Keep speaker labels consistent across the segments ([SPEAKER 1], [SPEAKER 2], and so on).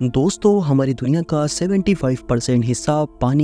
[SPEAKER 1] दोस्तों, हमारी दुनिया का 75% हिस्सा पानी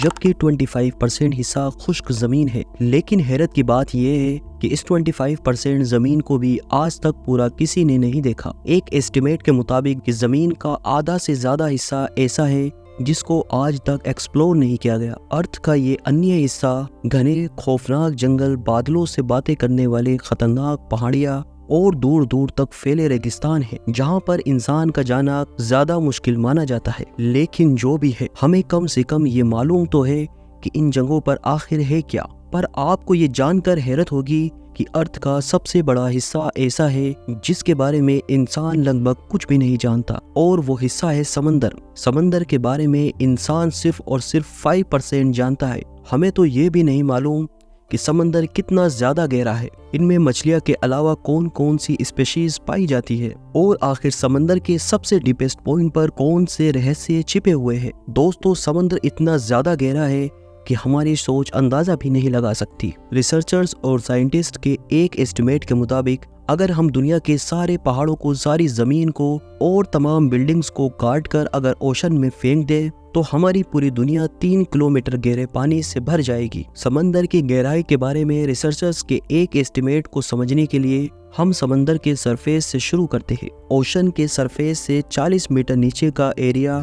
[SPEAKER 1] जबकि 25% हिस्सा खुश्क ज़मीन है। लेकिन हैरत की बात यह है कि इस 25% ज़मीन को भी आज तक पूरा किसी ने नहीं देखा। एक एस्टिमेट के मुताबिक कि ज़मीन का आधा से ज़्यादा हिस्सा ऐसा है जिसको आज तक एक्सप्लोर नहीं किया गया। अर्थ का ये अन्य हिस्सा घने खौफनाक जंगल, बादलों से बातें करने वाले खतरनाक पहाड़ियाँ और दूर दूर तक फैले रेगिस्तान है, जहाँ पर इंसान का जाना ज्यादा मुश्किल माना जाता है। लेकिन जो भी है, हमें कम से कम ये मालूम तो है कि इन जगहों पर आखिर है क्या। पर आपको ये जानकर हैरत होगी कि अर्थ का सबसे बड़ा हिस्सा ऐसा है जिसके बारे में इंसान लगभग कुछ भी नहीं जानता, और वो हिस्सा है समंदर। समंदर के बारे में इंसान सिर्फ और सिर्फ 5% जानता है। हमें तो ये भी नहीं मालूम कि समंदर कितना ज्यादा गहरा है, इनमें मछलियां के अलावा कौन कौन सी स्पीशीज पाई जाती है, और आखिर समंदर के सबसे डीपेस्ट पॉइंट पर कौन से रहस्य छिपे हुए हैं। दोस्तों, समंदर इतना ज्यादा गहरा है कि हमारी सोच अंदाजा भी नहीं लगा सकती। रिसर्चर्स और साइंटिस्ट के एक एस्टिमेट के मुताबिक अगर हम दुनिया के सारे पहाड़ों को, सारी जमीन को और तमाम बिल्डिंग्स को काट कर अगर ओशन में फेंक दे तो हमारी पूरी दुनिया 3 किलोमीटर गहरे पानी से भर जाएगी। समंदर की गहराई के बारे में रिसर्चर्स के एक एस्टिमेट को समझने के लिए हम समंदर के सरफेस से शुरू करते हैं। ओशन के सरफेस से 40 मीटर नीचे का एरिया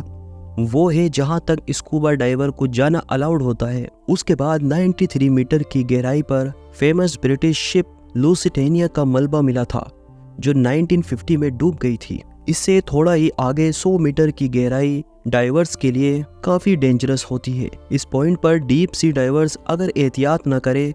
[SPEAKER 1] वो है जहां तक स्कूबा डाइवर को जाना अलाउड होता है। उसके बाद 93 मीटर की गहराई पर फेमस ब्रिटिश शिप लुसिटेनिया का मलबा मिला था, जो 1950 में डूब गई थी। इससे थोड़ा ही आगे 100 मीटर की गहराई डाइवर्स के लिए काफी डेंजरस होती है। इस पॉइंट पर डीप सी डाइवर्स अगर एहतियात न करे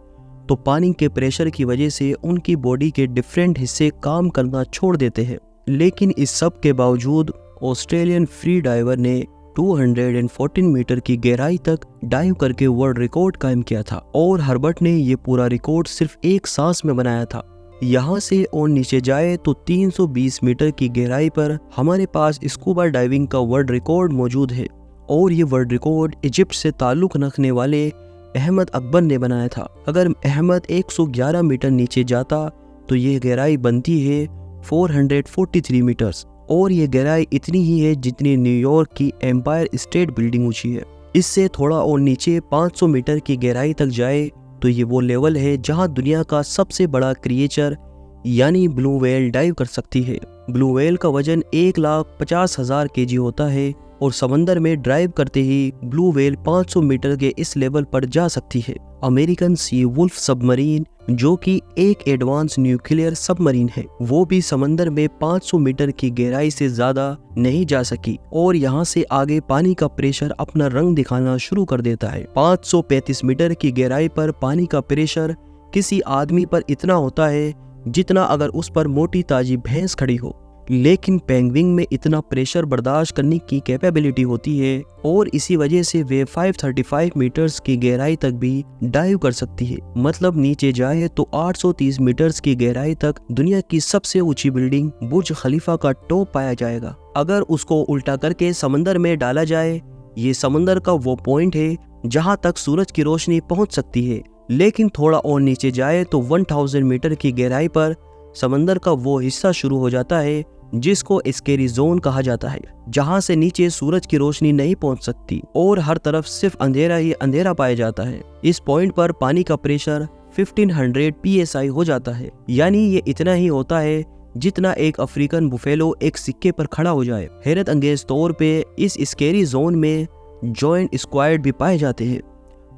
[SPEAKER 1] तो पानी के प्रेशर की वजह से उनकी बॉडी के डिफरेंट हिस्से काम करना छोड़ देते हैं। लेकिन इस सब के बावजूद ऑस्ट्रेलियन फ्री डाइवर ने 214 मीटर की गहराई तक डाइव करके वर्ल्ड रिकॉर्ड कायम किया था, और हर्बर्ट ने ये पूरा रिकॉर्ड सिर्फ एक सांस में बनाया था। यहाँ से और नीचे जाए तो 320 मीटर की गहराई पर हमारे पास स्कूबा डाइविंग का वर्ल्ड रिकॉर्ड मौजूद है, और ये वर्ल्ड रिकॉर्ड इजिप्ट से ताल्लुक रखने वाले अहमद अकबर ने बनाया था। अगर अहमद 111 मीटर नीचे जाता तो ये गहराई बनती है 443 मीटर्स, और ये गहराई इतनी ही है जितनी न्यूयॉर्क की एम्पायर स्टेट बिल्डिंग ऊंची है। इससे थोड़ा और नीचे 500 मीटर की गहराई तक जाए तो ये वो लेवल है जहां दुनिया का सबसे बड़ा क्रिएचर यानी ब्लू व्हेल डाइव कर सकती है। ब्लू व्हेल का वजन 1,50,000 kg होता है, और समंदर में ड्राइव करते ही ब्लू व्हेल 500 मीटर के इस लेवल पर जा सकती है। अमेरिकन सी वुल्फ सबमरीन, जो कि एक एडवांस न्यूक्लियर सबमरीन है, वो भी समंदर में 500 मीटर की गहराई से ज्यादा नहीं जा सकी, और यहाँ से आगे पानी का प्रेशर अपना रंग दिखाना शुरू कर देता है। 535 मीटर की गहराई पर पानी का प्रेशर किसी आदमी पर इतना होता है जितना अगर उस पर मोटी ताजी भैंस खड़ी हो। लेकिन पेंगुइन में इतना प्रेशर बर्दाश्त करने की कैपेबिलिटी होती है, और इसी वजह से वे 535 मीटर्स की गहराई तक भी डाइव कर सकती है। मतलब नीचे जाए तो 830 मीटर्स की गहराई तक दुनिया की सबसे ऊंची बिल्डिंग बुर्ज खलीफा का टॉप पाया जाएगा। अगर उसको उल्टा करके समंदर में डाला जाए, ये समंदर का वो पॉइंट है जहाँ तक सूरज की रोशनी पहुँच सकती है। लेकिन थोड़ा और नीचे जाए तो 1000 मीटर की गहराई पर समंदर का वो हिस्सा शुरू हो जाता है जिसको स्केरी जोन कहा जाता है, जहां से नीचे सूरज की रोशनी नहीं पहुंच सकती और हर तरफ सिर्फ अंधेरा ही अंधेरा पाया जाता है। इस पॉइंट पर पानी का प्रेशर 1500 psi हो जाता है, यानी ये इतना ही होता है जितना एक अफ्रीकन बुफेलो एक सिक्के पर खड़ा हो जाए। हैरत अंगेज तौर पे इस स्केरी जोन में जॉइंट स्क्वाइड भी पाए जाते हैं,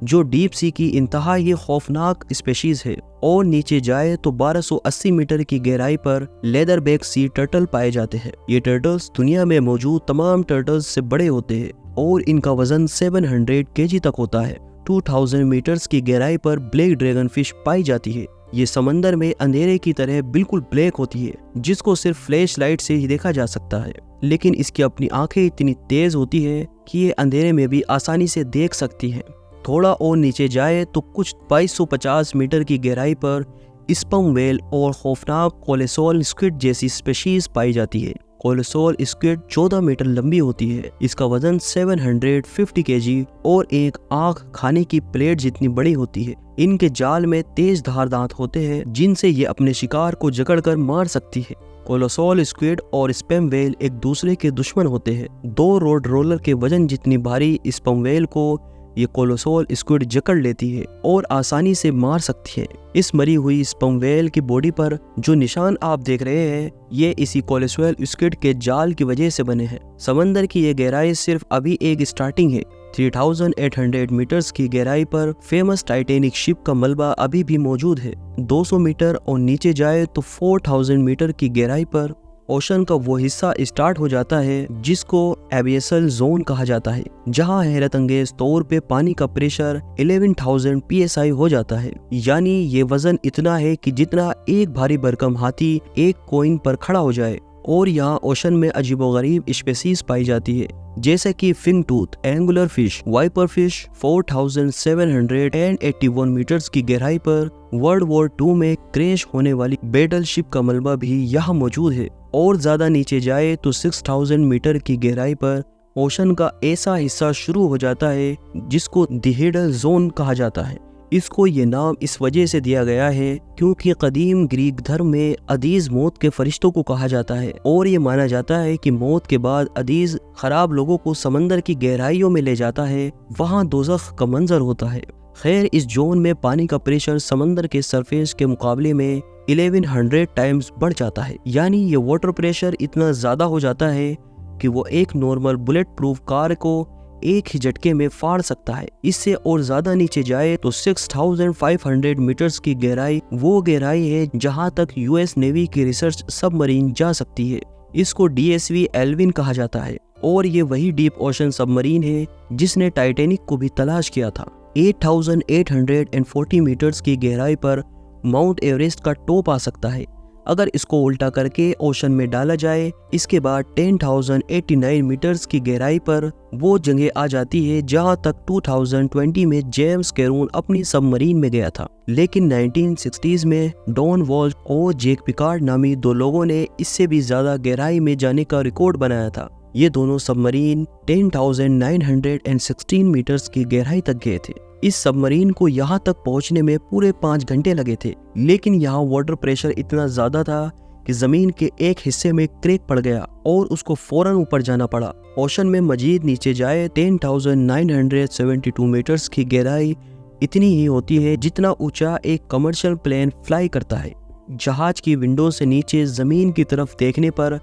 [SPEAKER 1] जो डीप सी की इंतहा ये खौफनाक स्पेशीज है। और नीचे जाए तो 1280 मीटर की गहराई पर लेदर बैक सी टर्टल पाए जाते हैं। ये टर्टल्स दुनिया में मौजूद तमाम टर्टल्स से बड़े होते हैं, और इनका वजन 700 kg तक होता है। 2000 मीटर्स की गहराई पर ब्लैक ड्रैगन फिश पाई जाती है। ये समंदर में अंधेरे की तरह बिल्कुल ब्लैक होती है, जिसको सिर्फ फ्लैश लाइट से ही देखा जा सकता है। लेकिन इसकी अपनी आंखें इतनी तेज होती है कि ये अंधेरे में भी आसानी से देख सकती है। थोड़ा और नीचे जाए तो कुछ 2250 मीटर की गहराई पर स्पर्म व्हेल और खौफनाक कोलेसोल स्क्विड जैसी स्पीशीज पाई जाती है। कोलेसोल स्क्विड 14 मीटर लंबी होती है। इसका वजन 750 kg और एक आंख खाने की प्लेट जितनी बड़ी होती है। इनके जाल में तेज धार दांत होते हैं जिनसे ये अपने शिकार को जकड़कर मार सकती है। कोलोसॉल स्क्विड और स्पैम वेल एक दूसरे के दुश्मन होते हैं। 2 रोड रोलर के वजन जितनी भारी स्पैम वेल को ये कोलोसॉल स्क्विड जकड़ लेती है और आसानी से मार सकती है। इस मरी हुई स्पैम वेल की बॉडी पर जो निशान आप देख रहे हैं ये इसी कोलोसॉल स्क्विड के जाल की वजह से बने हैं। समंदर की ये गहराई सिर्फ अभी एक स्टार्टिंग है। 3800 मीटर्स की गहराई पर फेमस टाइटैनिक शिप का मलबा अभी भी मौजूद है। 200 मीटर और नीचे जाए तो 4000 मीटर की गहराई पर ओशन का वो हिस्सा स्टार्ट हो जाता है जिसको एबियसल जोन कहा जाता है, जहां हैरत अंगेज तौर पे पानी का प्रेशर 11,000 psi हो जाता है। यानी ये वजन इतना है कि जितना एक भारी भरकम हाथी एक कॉइन पर खड़ा हो जाए। और यहाँ ओशन में अजीबोगरीब स्पेसीज पाई जाती है जैसे कि fangtooth, angler fish, viper fish. 4781 metres की गहराई पर वर्ल्ड वॉर 2 में क्रैश होने वाली बैटल शिप का मलबा भी यहाँ मौजूद है। और ज्यादा नीचे जाए तो 6000 मीटर की गहराई पर ओशन का ऐसा हिस्सा शुरू हो जाता है जिसको द हिडन जोन कहा जाता है। इसको ये नाम इस वजह से दिया गया है क्योंकि कदीम ग्रीक धर्म में अदीज मौत के फरिश्तों को कहा जाता है और ये माना जाता है कि मौत के बाद अदीज खराब लोगों को समंदर की गहराइयों में ले जाता है, वहाँ दोज़ख का मंजर होता है। खैर, इस जोन में पानी का प्रेशर समंदर के सरफेस के मुकाबले में 1100 टाइम्स बढ़ जाता है। यानी ये वाटर प्रेशर इतना ज्यादा हो जाता है कि वो एक नॉर्मल बुलेट प्रूफ कार को एक ही झटके में फाड़ सकता है। इससे और ज्यादा नीचे जाए तो 6500 मीटर्स की गहराई वो गहराई है जहां तक यूएस नेवी की रिसर्च सबमरीन जा सकती है। इसको DSV एल्विन कहा जाता है और ये वही डीप ओशन सबमरीन है जिसने टाइटैनिक को भी तलाश किया था। 8840 मीटर्स की गहराई पर माउंट एवरेस्ट का टॉप आ सकता है। अगर इसको उल्टा करके ओशन में डाला जाए, इसके बाद 10,089 मीटर्स की गहराई पर वो जगह आ जाती है जहां तक 2020 में जेम्स कैरून अपनी सबमरीन में गया था। लेकिन 1960s में डॉन वॉल्श और जैक पिकार्ड नामी 2 लोगों ने इससे भी ज्यादा गहराई में जाने का रिकॉर्ड बनाया था। ये दोनों सबमरीन 10,916 मीटर्स की गहराई तक गए थे। इस सबमरीन को यहाँ तक पहुँचने में पूरे 5 घंटे लगे थे, लेकिन यहाँ वाटर प्रेशर इतना ज्यादा था कि जमीन के एक हिस्से में क्रैक पड़ गया और उसको फौरन ऊपर जाना पड़ा। ओशन में मजीद नीचे जाए 10,972 मीटर्स की गहराई इतनी ही होती है जितना ऊंचा एक कमर्शियल प्लेन फ्लाई करता है। जहाज की विंडो से नीचे जमीन की तरफ देखने पर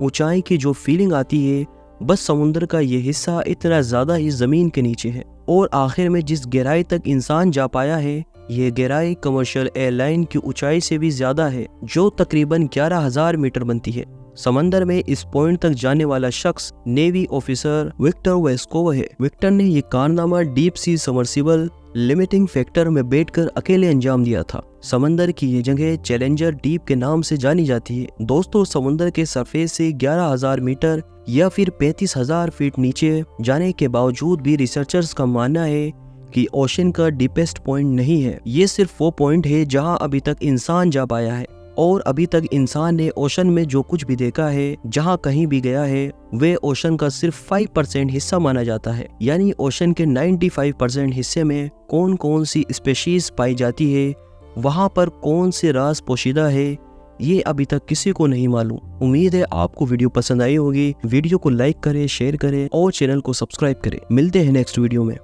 [SPEAKER 1] ऊंचाई की जो फीलिंग आती है, बस समुद्र का ये हिस्सा इतना ज्यादा ही जमीन के नीचे है। और आखिर में जिस गहराई तक इंसान जा पाया है, ये गहराई कमर्शियल एयरलाइन की ऊंचाई से भी ज्यादा है, जो तकरीबन 11,000 मीटर बनती है। समंदर में इस पॉइंट तक जाने वाला शख्स नेवी ऑफिसर विक्टर वेस्कोव है। विक्टर ने ये कारनामा deep C submersible limiting factor में बैठकर अकेले अंजाम दिया था। समंदर की ये जगह चैलेंजर डीप के नाम से जानी जाती है। दोस्तों, समुद्र के सरफेस से 11,000 मीटर या फिर 35,000 फीट नीचे जाने के बावजूद भी रिसर्चर्स का मानना है कि ओशन का डीपेस्ट पॉइंट नहीं है। ये सिर्फ वो पॉइंट है जहां अभी तक इंसान जा पाया है और अभी तक इंसान ने ओशन में जो कुछ भी देखा है, जहां कहीं भी गया है, वे ओशन का सिर्फ 5% हिस्सा माना जाता है। यानी ओशन के 95% हिस्से में कौन कौन सी स्पेशीज पाई जाती है, वहां पर कौन से राज पोशीदा है, ये अभी तक किसी को नहीं मालूम। उम्मीद है आपको वीडियो पसंद आई होगी। वीडियो को लाइक करें, शेयर करें और चैनल को सब्सक्राइब करें। मिलते हैं नेक्स्ट वीडियो में।